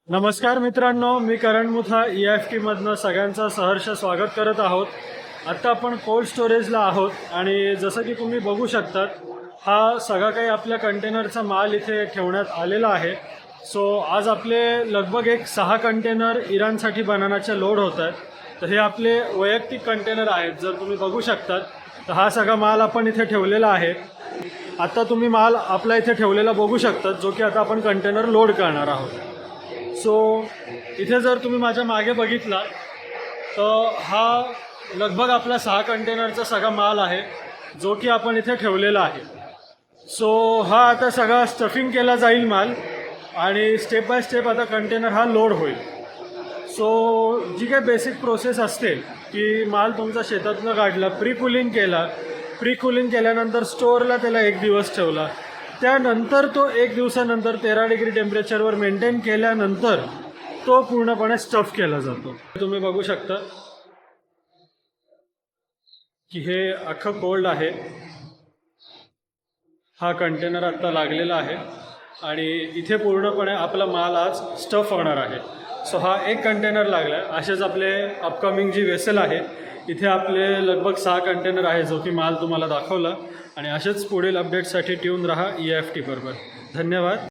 नमस्कार मित्रांनो, मी करण मुथा EFT मधनं सगळ्यांचं सहर्ष स्वागत करत आहोत। आत्ता आपण कोल्ड स्टोरेजला आहोत आणि जसं की तुम्ही बघू शकतात हा सगळा काही आपल्या कंटेनरचा माल इथे ठेवण्यात आलेला आहे। सो आज आपले लगभग एक 6 कंटेनर इराणसाठी बनानाचे लोड होत आहेत। तर हे आपले वैयक्तिक कंटेनर आहेत। जर तुम्ही बघू शकतात तर हा सगळा माल आपण इथे ठेवलेला आहे। आता तुम्ही माल आपला इथे ठेवलेला बघू शकतात, जो की आता आपण कंटेनर लोड करणार आहोत। सो इथे जर तुम्ही माझ्या मागे बघितला तर हा लगभग आपला 6 कंटेनरचा सगळा माल आहे, जो की आपण इथे ठेवलेला आहे। सो हा आता सगळा स्टफिंग केला जाईल माल आणि स्टेप बाय स्टेप आता कंटेनर हा लोड होईल। सो जी काही बेसिक प्रोसेस असते की माल तुमचा शेतातून काढला, प्री कूलिंग केल्यानंतर स्टोअरला त्याला 1 दिवस ठेवला, त्यानंतर तो 1 दिवसानंतर 13 डिग्री टेम्परेचरवर मेंटेन केल्यानंतर तो पूर्णपणे स्टफ केला जातो। तुम्ही बघू शकता की हे अख्खं कोल्ड आहे। हा कंटेनर आता लागलेला आहे आणि इथे पूर्णपणे आपला माल आज स्टफ होणार आहे। सो हा एक कंटेनर लागला आहे। असेच आपले अपकमिंग जी वेसल आहे, इथे आपले लगभग 6 कंटेनर आहे, जो की माल तुम्हाला दाखवला। आणि असेच पुढील अपडेट्ससाठी ट्यून रहा EFT बरोबर। धन्यवाद।